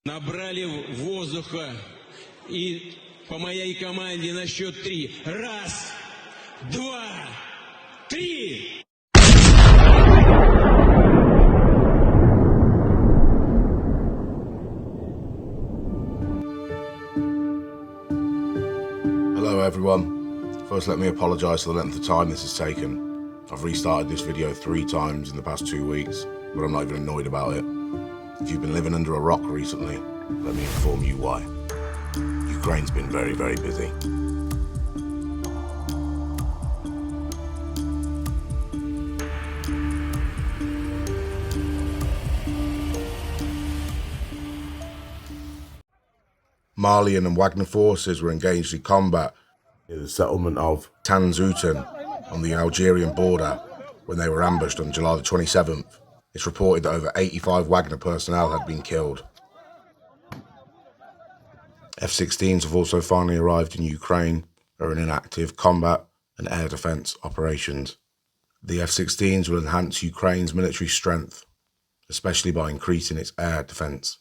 Набрали воздуха и по моей команде на счет 3. Раз, два, три! Hello everyone. First let me apologise for the length of time this has taken. I've restarted this video 3 times in the past 2 weeks, but I'm not even annoyed about it. If you've been living under a rock recently, let me inform you why. Ukraine's been very, very busy. Malian and Wagner forces were engaged in combat near the settlement of Tanzuten on the Algerian border when they were ambushed on July the 27th. It's reported that over 85 Wagner personnel had been killed. F-16s have also finally arrived in Ukraine, are in inactive combat and air defence operations. The F-16s will enhance Ukraine's military strength, especially by increasing its air defence.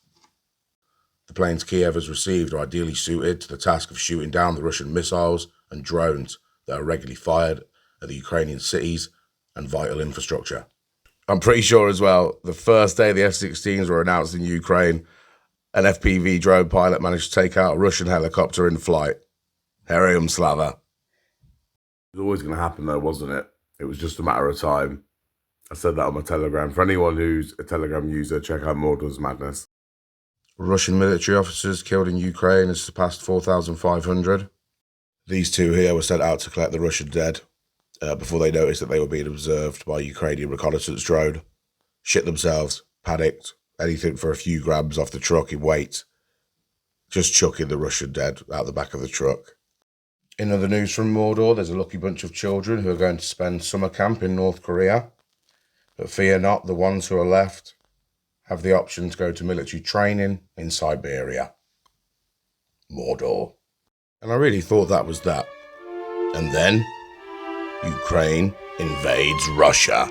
The planes Kiev has received are ideally suited to the task of shooting down the Russian missiles and drones that are regularly fired at the Ukrainian cities and vital infrastructure. I'm pretty sure as well, the first day the F-16s were announced in Ukraine, an FPV drone pilot managed to take out a Russian helicopter in flight. Heroium Slava. It was always going to happen though, wasn't it? It was just a matter of time. I said that on my Telegram. For anyone who's a Telegram user, check out Mordor's Madness. Russian military officers killed in Ukraine has surpassed 4,500. These two here were sent out to collect the Russian dead before they noticed that they were being observed by a Ukrainian reconnaissance drone. Shit themselves, panicked, anything for a few grams off the truck in weight. Just chucking the Russian dead out the back of the truck. In other news from Mordor, there's a lucky bunch of children who are going to spend summer camp in North Korea. But fear not, the ones who are left have the option to go to military training in Siberia. Mordor. And I really thought that was that. And then, Ukraine invades Russia.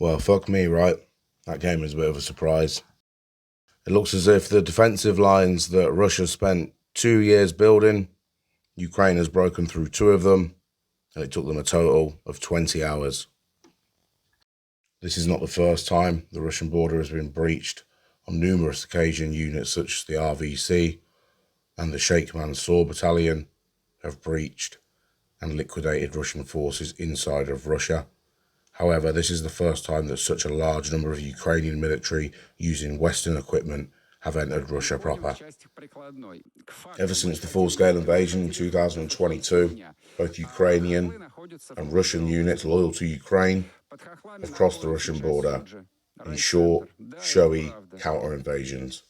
Well, fuck me, right? That came as a bit of a surprise. It looks as if the defensive lines that Russia spent 2 years building, Ukraine has broken through 2 of them, and it took them a total of 20 hours. This is not the first time the Russian border has been breached. On numerous occasions, units such as the RVC and the Sheikh Mansour Battalion have breached and liquidated Russian forces inside of Russia. However, this is the first time that such a large number of Ukrainian military using Western equipment have entered Russia proper. Ever since the full-scale invasion in 2022, both Ukrainian and Russian units loyal to Ukraine have crossed the Russian border in short, showy counter-invasions.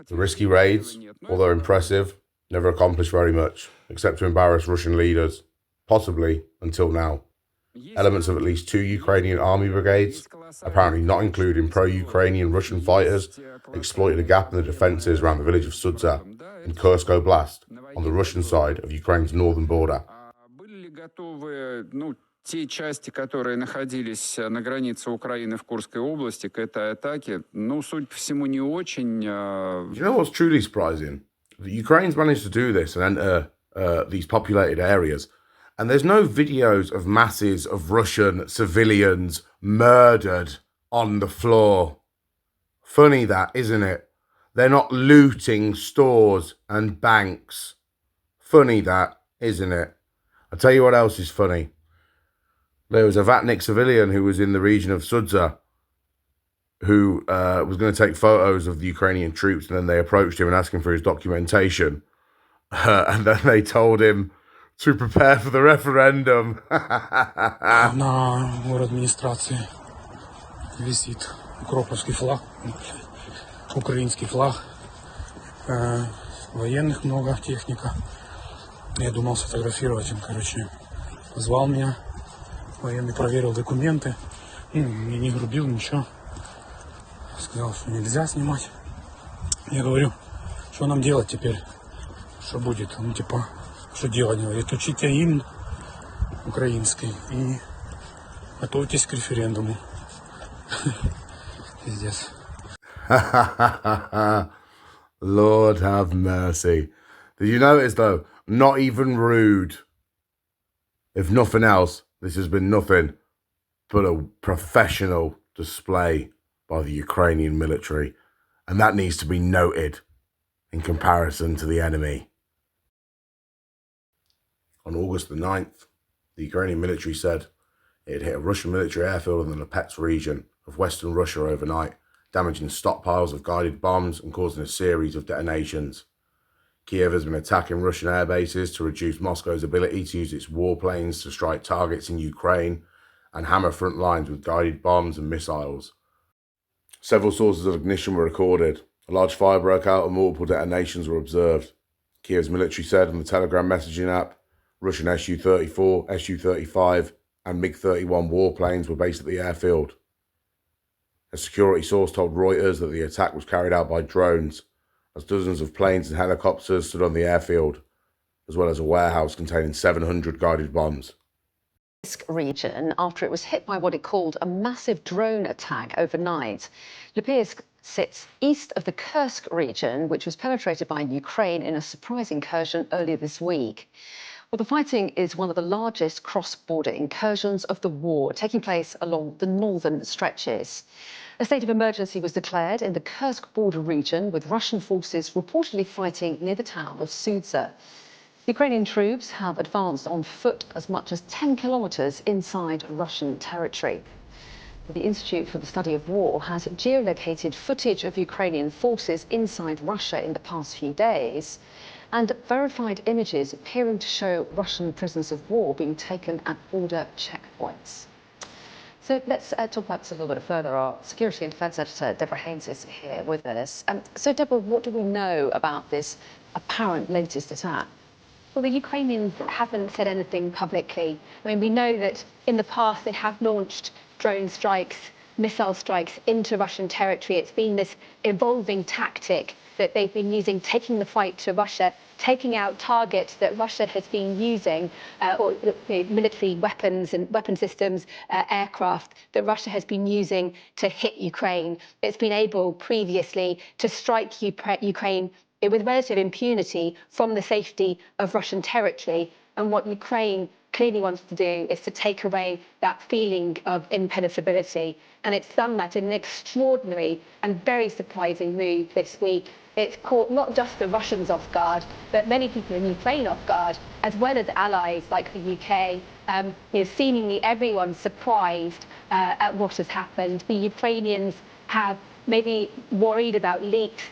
The risky raids, although impressive, never accomplished very much, except to embarrass Russian leaders, possibly until now. Elements of at least 2 Ukrainian army brigades, apparently not including pro-Ukrainian Russian fighters, exploited a gap in the defences around the village of Sudza in Kursk Oblast on the Russian side of Ukraine's northern border. Те части, которые находились на границе Украины в Курской области к этой атаке, судя по всему, не очень... Do you know what's truly surprising? The Ukraine's managed to do this and enter these populated areas, and there's no videos of masses of Russian civilians murdered on the floor. Funny that, isn't it? They're not looting stores and banks. Funny that, isn't it? I'll tell you what else is funny. There was a Vatnik civilian who was in the region of Sudza who was going to take photos of the Ukrainian troops, and then they approached him and asked him for his documentation. And then they told him to prepare for the referendum. На администрации висит укроповский флаг, украинский флаг, военных много, техника. Я думал сфотографировать им, позвал меня. Военный проверил документы, мне не грубил, ничего. Сказал, что нельзя снимать. Я говорю, что нам делать теперь? Что будет? Он что делать? Говорит, учите гимн украинский и готовьтесь к референдуму. Пиздец. Lord have mercy. Did you notice though? Not even rude. If nothing else, this has been nothing but a professional display by the Ukrainian military, and that needs to be noted in comparison to the enemy. On August the 9th, the Ukrainian military said it had hit a Russian military airfield in the Lipetsk region of western Russia overnight, damaging stockpiles of guided bombs and causing a series of detonations. Kiev has been attacking Russian air bases to reduce Moscow's ability to use its warplanes to strike targets in Ukraine and hammer front lines with guided bombs and missiles. Several sources of ignition were recorded. A large fire broke out and multiple detonations were observed. Kiev's military said on the Telegram messaging app, Russian Su-34, Su-35 and MiG-31 warplanes were based at the airfield. A security source told Reuters that the attack was carried out by drones, as dozens of planes and helicopters stood on the airfield, as well as a warehouse containing 700 guided bombs. Region after it was hit by what it called a massive drone attack overnight. Lipetsk sits east of the Kursk region, which was penetrated by Ukraine in a surprise incursion earlier this week. Well, the fighting is one of the largest cross-border incursions of the war, taking place along the northern stretches. A state of emergency was declared in the Kursk border region, with Russian forces reportedly fighting near the town of Sudza. Ukrainian troops have advanced on foot as much as 10 kilometers inside Russian territory. The Institute for the Study of War has geolocated footage of Ukrainian forces inside Russia in the past few days, and verified images appearing to show Russian prisoners of war being taken at border checkpoints. So let's talk about this a little bit further. Our security and defence editor, Deborah Haynes, is here with us. So, Deborah, what do we know about this apparent latest attack? Well, the Ukrainians haven't said anything publicly. I mean, we know that in the past they have launched drone strikes, missile strikes into Russian territory. It's been this evolving tactic that they've been using, taking the fight to Russia, taking out targets that Russia has been using, or military weapons and weapon systems, aircraft that Russia has been using to hit Ukraine. It's been able previously to strike Ukraine with relative impunity from the safety of Russian territory. And what Ukraine clearly wants to do is to take away that feeling of impenetrability. And it's done that in an extraordinary and very surprising move this week. It's caught not just the Russians off guard, but many people in Ukraine off guard, as well as allies like the UK. Seemingly everyone's surprised at what has happened. The Ukrainians have maybe worried about leaks,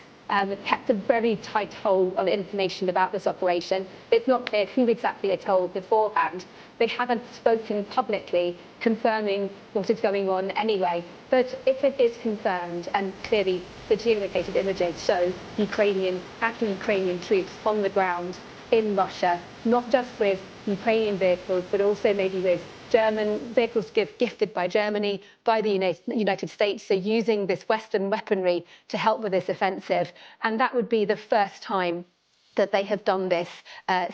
kept a very tight hold on information about this operation. It's not clear who exactly they told beforehand. They haven't spoken publicly confirming what is going on anyway. But if it is confirmed, and clearly the geolocated images show Ukrainian troops on the ground in Russia, not just with Ukrainian vehicles, but also maybe with German vehicles gifted by Germany, by the United States, so using this Western weaponry to help with this offensive. And that would be the first time that they have done this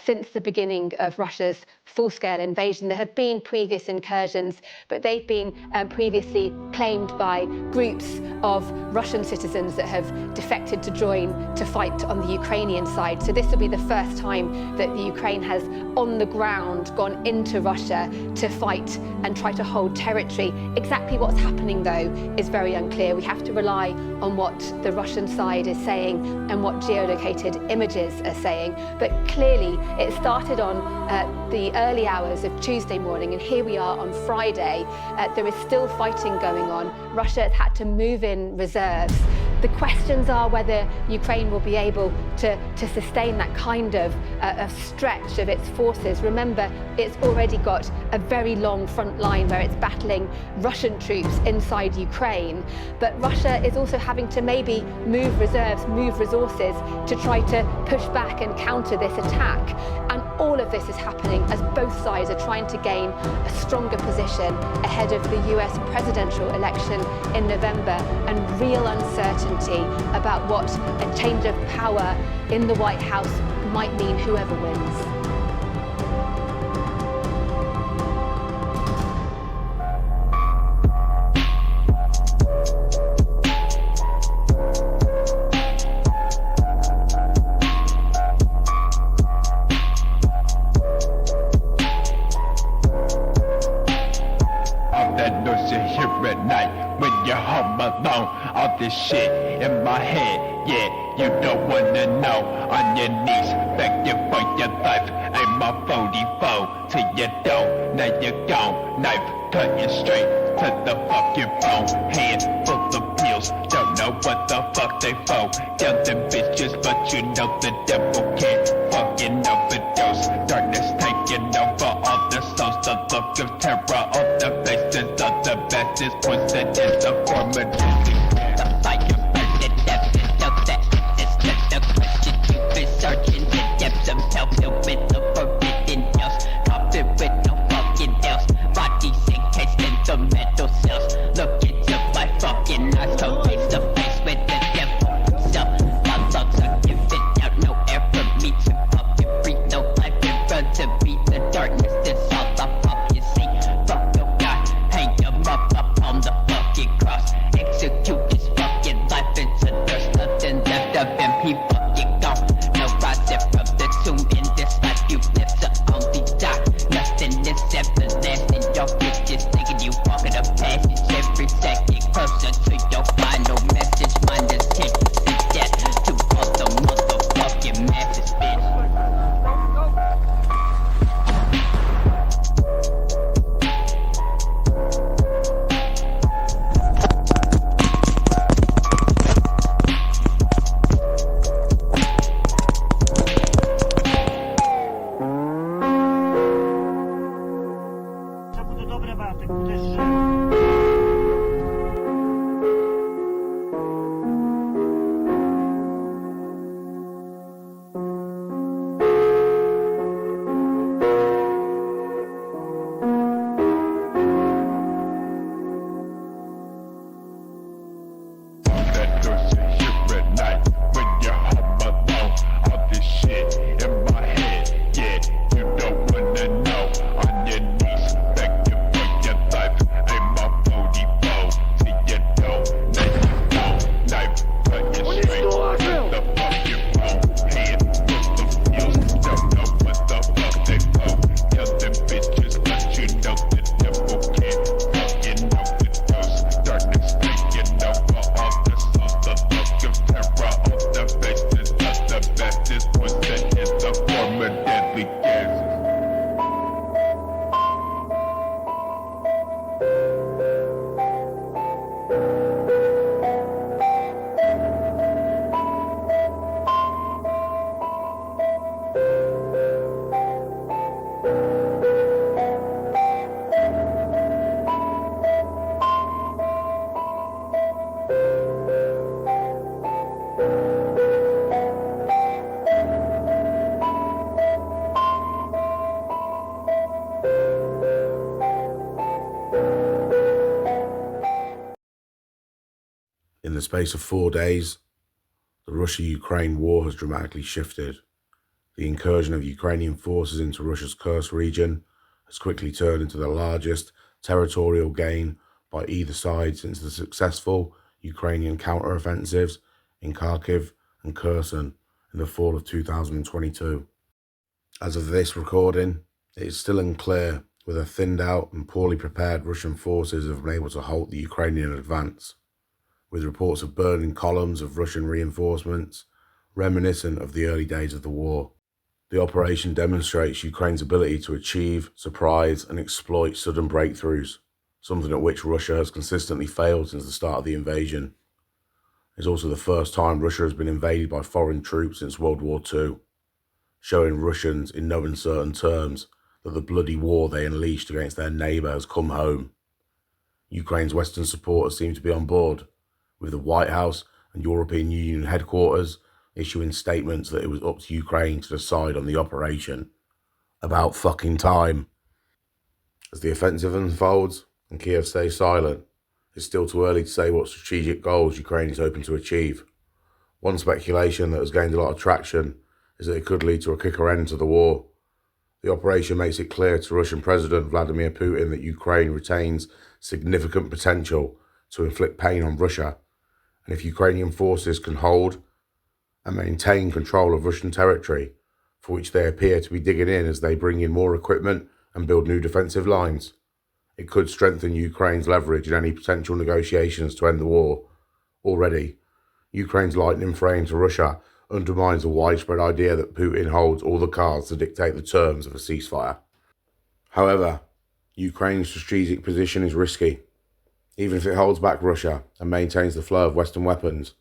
since the beginning of Russia's full-scale invasion. There have been previous incursions, but they've been previously claimed by groups of Russian citizens that have defected to join to fight on the Ukrainian side. So this will be the first time that the Ukraine has, on the ground, gone into Russia to fight and try to hold territory. Exactly what's happening, though, is very unclear. We have to rely on what the Russian side is saying and what geolocated images are saying. But clearly, it started on the early hours of Tuesday morning, and here we are on Friday. There is still fighting going on. Russia has had to move in reserves. The questions are whether Ukraine will be able to sustain that kind of stretch of its forces. Remember, it's already got a very long front line where it's battling Russian troops inside Ukraine. But Russia is also having to maybe move reserves, move resources to try to push back and counter this attack. And all of this is happening as both sides are trying to gain a stronger position ahead of the US presidential election in November, and real uncertainty about what a change of power in the White House might mean whoever wins. All this shit in my head, yeah, you don't wanna know. On your knees, begging for your life. Aim my 44 till you don't, now you're gone. Knife cutting straight to the fucking bone. Hand full of pills, don't know what the fuck they for. Tell them bitches, but you know the devil can't fucking overdose. Darkness taking over all the souls, the look of terror on the faces of the masses. Poison is a form of disease. Searching the depths of hell, filled with the forbidden hills. Coffin with no fucking else. Bodies encased in the metal cells. Look into my fucking eyes, so face to face with the devil himself. My lungs are giving out, no air for me to up and breathe. No life in front of me, the darkness is all I pop, you see. Fuck your God, hang him up on the fucking cross. Execute In the space of 4 days, the Russia-Ukraine war has dramatically shifted. The incursion of Ukrainian forces into Russia's Kursk region has quickly turned into the largest territorial gain by either side since the successful Ukrainian counter-offensives in Kharkiv and Kherson in the fall of 2022. As of this recording, it is still unclear whether thinned out and poorly prepared Russian forces have been able to halt the Ukrainian advance, with reports of burning columns of Russian reinforcements reminiscent of the early days of the war. The operation demonstrates Ukraine's ability to achieve, surprise, and exploit sudden breakthroughs, something at which Russia has consistently failed since the start of the invasion. It's also the first time Russia has been invaded by foreign troops since World War II, showing Russians in no uncertain terms that the bloody war they unleashed against their neighbour has come home. Ukraine's Western supporters seem to be on board, with the White House and European Union headquarters issuing statements that it was up to Ukraine to decide on the operation. About fucking time. As the offensive unfolds and Kiev stays silent, it's still too early to say what strategic goals Ukraine is hoping to achieve. One speculation that has gained a lot of traction is that it could lead to a quicker end to the war. The operation makes it clear to Russian President Vladimir Putin that Ukraine retains significant potential to inflict pain on Russia, and if Ukrainian forces can hold and maintain control of Russian territory, for which they appear to be digging in as they bring in more equipment and build new defensive lines, it could strengthen Ukraine's leverage in any potential negotiations to end the war. Already, Ukraine's lightning frame to Russia undermines the widespread idea that Putin holds all the cards to dictate the terms of a ceasefire. However, Ukraine's strategic position is risky. Even if it holds back Russia and maintains the flow of Western weapons,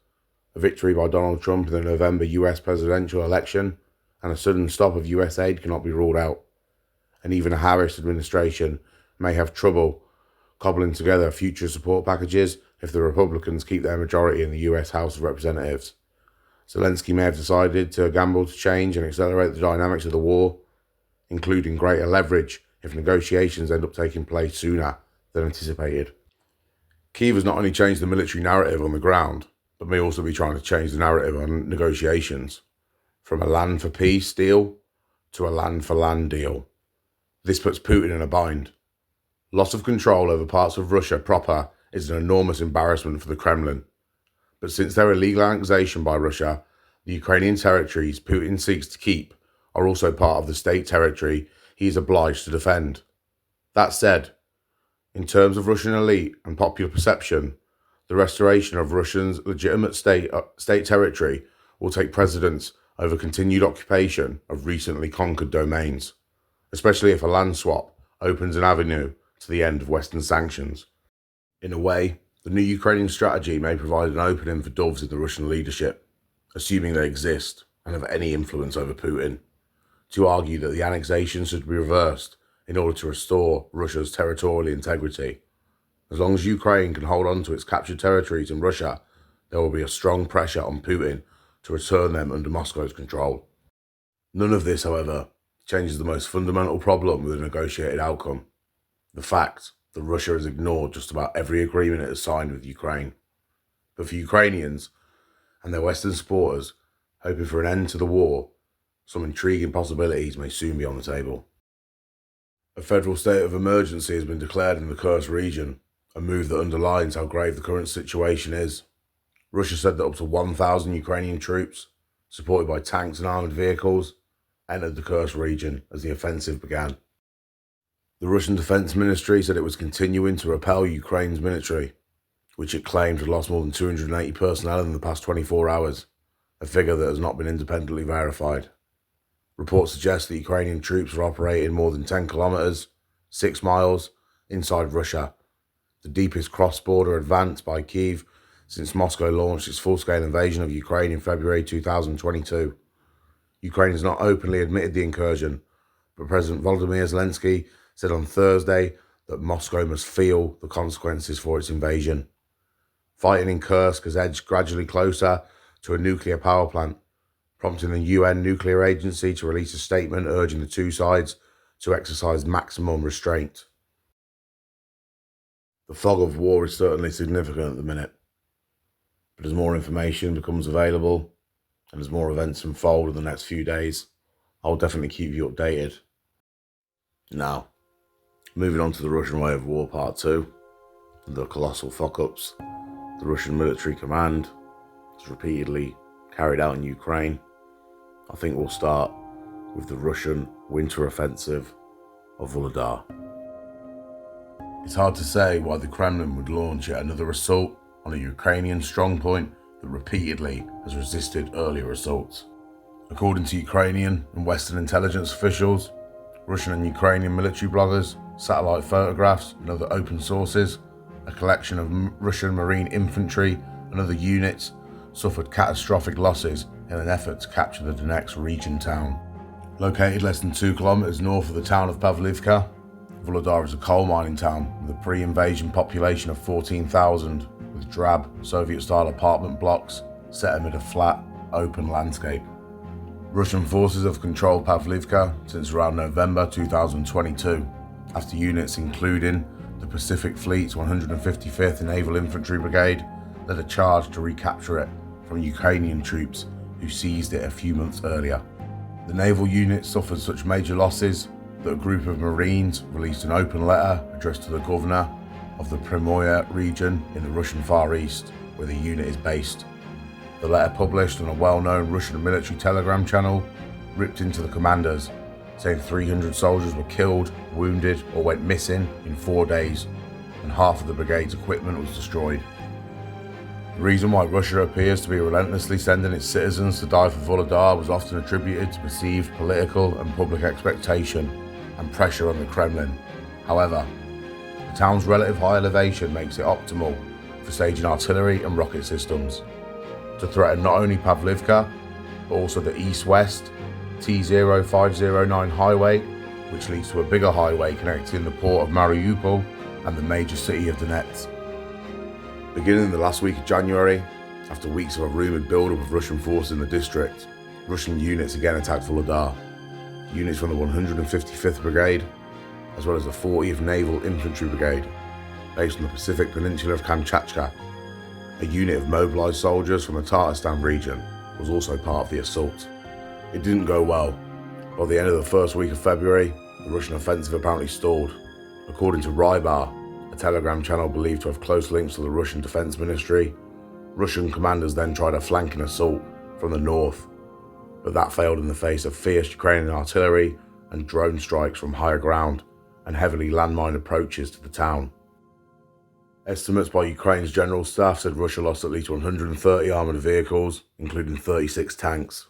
a victory by Donald Trump in the November US presidential election and a sudden stop of US aid cannot be ruled out. And even a Harris administration may have trouble cobbling together future support packages if the Republicans keep their majority in the US House of Representatives. Zelensky may have decided to gamble to change and accelerate the dynamics of the war, including greater leverage if negotiations end up taking place sooner than anticipated. Kyiv has not only changed the military narrative on the ground, but may also be trying to change the narrative on negotiations, from a land for peace deal to a land for land deal. This puts Putin in a bind. Loss of control over parts of Russia proper is an enormous embarrassment for the Kremlin. But since their illegal annexation by Russia, the Ukrainian territories Putin seeks to keep are also part of the state territory he is obliged to defend. That said, in terms of Russian elite and popular perception, the restoration of Russia's legitimate state territory will take precedence over continued occupation of recently conquered domains, especially if a land swap opens an avenue to the end of Western sanctions. In a way, the new Ukrainian strategy may provide an opening for doves in the Russian leadership, assuming they exist and have any influence over Putin, to argue that the annexation should be reversed in order to restore Russia's territorial integrity. As long as Ukraine can hold on to its captured territories in Russia, there will be a strong pressure on Putin to return them under Moscow's control. None of this, however, changes the most fundamental problem with a negotiated outcome: the fact that Russia has ignored just about every agreement it has signed with Ukraine. But for Ukrainians and their Western supporters hoping for an end to the war, some intriguing possibilities may soon be on the table. A federal state of emergency has been declared in the Kursk region, a move that underlines how grave the current situation is. Russia said that up to 1,000 Ukrainian troops, supported by tanks and armoured vehicles, entered the Kursk region as the offensive began. The Russian Defense Ministry said it was continuing to repel Ukraine's military, which it claimed had lost more than 280 personnel in the past 24 hours, a figure that has not been independently verified. Reports suggest that Ukrainian troops are operating more than 10 kilometres, 6 miles, inside Russia, the deepest cross-border advance by Kyiv since Moscow launched its full-scale invasion of Ukraine in February 2022. Ukraine has not openly admitted the incursion, but President Volodymyr Zelensky said on Thursday that Moscow must feel the consequences for its invasion. Fighting in Kursk has edged gradually closer to a nuclear power plant, prompting the UN nuclear agency to release a statement urging the two sides to exercise maximum restraint. The fog of war is certainly significant at the minute. But as more information becomes available and as more events unfold in the next few days, I'll definitely keep you updated. Now, moving on to the Russian way of war part 2, the colossal fuck-ups the Russian military command has repeatedly carried out in Ukraine. I think we'll start with the Russian winter offensive of Vuhledar. It's hard to say why the Kremlin would launch yet another assault on a Ukrainian strongpoint that repeatedly has resisted earlier assaults. According to Ukrainian and Western intelligence officials, Russian and Ukrainian military bloggers, satellite photographs and other open sources, a collection of Russian Marine infantry and other units suffered catastrophic losses in an effort to capture the Donetsk region town. Located less than 2 kilometers north of the town of Pavlivka, Vuhledar is a coal mining town with a pre-invasion population of 14,000, with drab Soviet-style apartment blocks set amid a flat, open landscape. Russian forces have controlled Pavlivka since around November 2022, after units including the Pacific Fleet's 155th Naval Infantry Brigade led a charge to recapture it from Ukrainian troops who seized it a few months earlier. The naval unit suffered such major losses that a group of Marines released an open letter addressed to the governor of the Primoya region in the Russian Far East, where the unit is based. The letter, published on a well-known Russian military telegram channel, ripped into the commanders, saying 300 soldiers were killed, wounded or went missing in 4 days, and half of the brigade's equipment was destroyed. The reason why Russia appears to be relentlessly sending its citizens to die for Vuhledar was often attributed to perceived political and public expectation and pressure on the Kremlin. However, the town's relative high elevation makes it optimal for staging artillery and rocket systems to threaten not only Pavlivka, but also the east-west T0509 highway, which leads to a bigger highway connecting the port of Mariupol and the major city of Donetsk. Beginning the last week of January, after weeks of a rumoured build-up of Russian forces in the district, Russian units again attacked Vuhledar. Units from the 155th Brigade, as well as the 40th Naval Infantry Brigade, based on the Pacific Peninsula of Kamchatka. A unit of mobilised soldiers from the Tatarstan region was also part of the assault. It didn't go well. By the end of the first week of February, the Russian offensive apparently stalled. According to Rybar, a telegram channel believed to have close links to the Russian Defense Ministry, Russian commanders then tried a flanking assault from the north, but that failed in the face of fierce Ukrainian artillery and drone strikes from higher ground and heavily landmine approaches to the town. Estimates by Ukraine's general staff said Russia lost at least 130 armoured vehicles, including 36 tanks.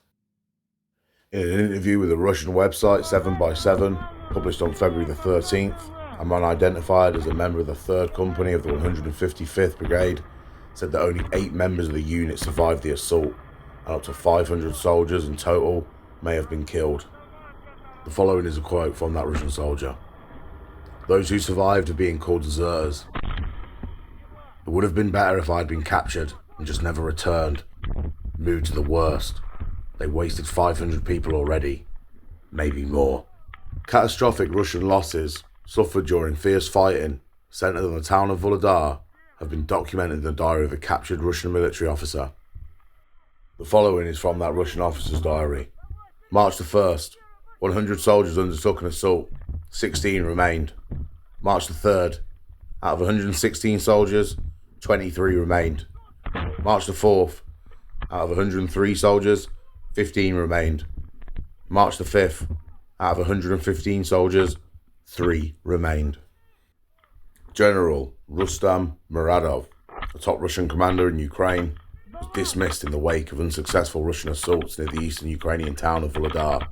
In an interview with the Russian website 7x7, published on February the 13th, a man identified as a member of the 3rd Company of the 155th Brigade said that only 8 members of the unit survived the assault, and up to 500 soldiers in total may have been killed. The following is a quote from that Russian soldier. "Those who survived are being called deserters. It would have been better if I had been captured and just never returned. Moved to the worst. They wasted 500 people already, maybe more." Catastrophic Russian losses suffered during fierce fighting centred on the town of Vuhledar have been documented in the diary of a captured Russian military officer. The following is from that Russian officer's diary. March the 1st, 100 soldiers undertook an assault, 16 remained. March the 3rd, out of 116 soldiers, 23 remained. March the 4th, out of 103 soldiers, 15 remained. March the 5th, out of 115 soldiers, 3 remained. General Rustam Muradov, a top Russian commander in Ukraine, was dismissed in the wake of unsuccessful Russian assaults near the eastern Ukrainian town of Vuhledar,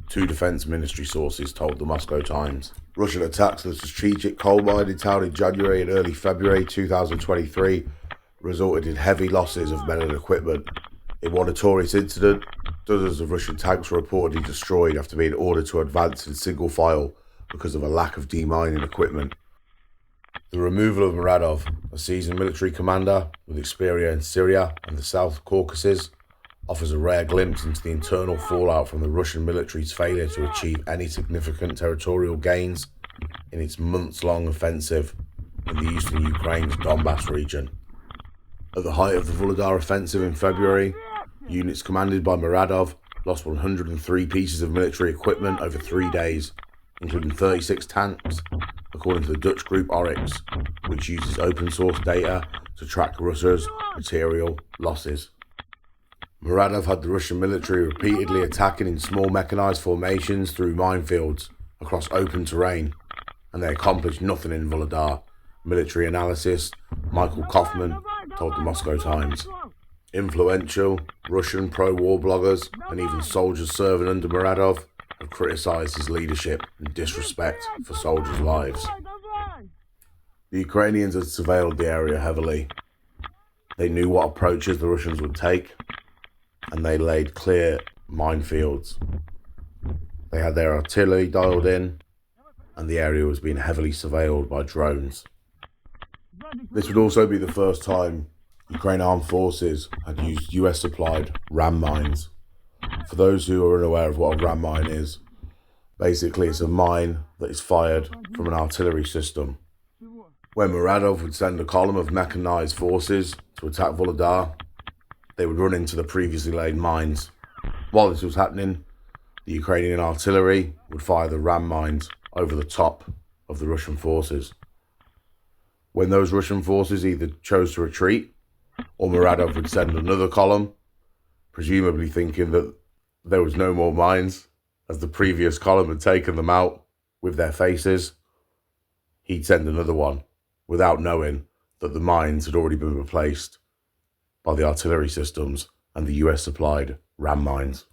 2 defense ministry sources told the Moscow Times. Russian attacks on the strategic coal mining town in January and early February 2023 resulted in heavy losses of men and equipment. In one notorious incident, dozens of Russian tanks were reportedly destroyed after being ordered to advance in single file because of a lack of demining equipment. The removal of Muradov, a seasoned military commander with experience in Syria and the South Caucasus, offers a rare glimpse into the internal fallout from the Russian military's failure to achieve any significant territorial gains in its months-long offensive in the eastern Ukraine's Donbass region. At the height of the Vuhledar offensive in February, units commanded by Muradov lost 103 pieces of military equipment over 3 days, including 36 tanks, according to the Dutch group Oryx, which uses open source data to track Russia's material losses. Muradov had the Russian military repeatedly attacking in small mechanized formations through minefields across open terrain, and they accomplished nothing in Vuhledar, military analyst Michael Kaufman told the Moscow Times. Influential Russian pro-war bloggers and even soldiers serving under Muradov have criticised his leadership and disrespect for soldiers' lives. The Ukrainians had surveilled the area heavily. They knew what approaches the Russians would take, and they laid clear minefields. They had their artillery dialed in, and the area was being heavily surveilled by drones. This would also be the first time Ukraine armed forces had used US-supplied ram mines. For those who are unaware of what a ram mine is, basically it's a mine that is fired from an artillery system. When Muradov would send a column of mechanized forces to attack Vuhledar, they would run into the previously laid mines. While this was happening, the Ukrainian artillery would fire the ram mines over the top of the Russian forces. When those Russian forces either chose to retreat, or Muradov would send another column, presumably thinking that there was no more mines, as the previous column had taken them out with their faces, he'd send another one, without knowing that the mines had already been replaced by the artillery systems and the US-supplied ram mines.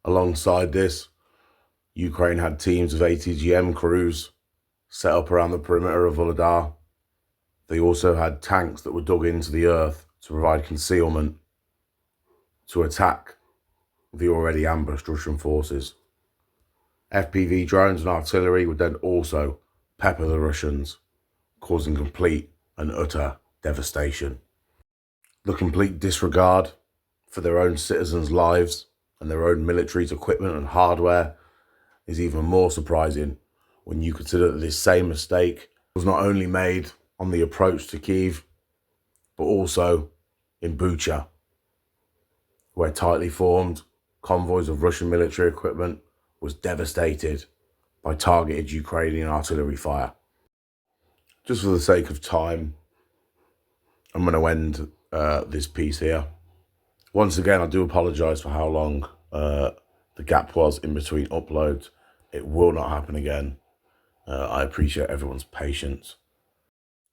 Alongside this, Ukraine had teams of ATGM crews set up around the perimeter of Vuhledar. They also had tanks that were dug into the earth to provide concealment to attack the already ambushed Russian forces. FPV drones and artillery would then also pepper the Russians, causing complete and utter devastation. The complete disregard for their own citizens' lives and their own military's equipment and hardware is even more surprising when you consider that this same mistake was not only made on the approach to Kyiv, but also in Bucha, where tightly formed convoys of Russian military equipment was devastated by targeted Ukrainian artillery fire. Just for the sake of time, I'm going to end this piece here. Once again, I do apologise for how long the gap was in between uploads. It will not happen again. I appreciate everyone's patience.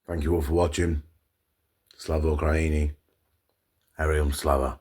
Thank you all for watching. Slava Ukraini. Herium Slava.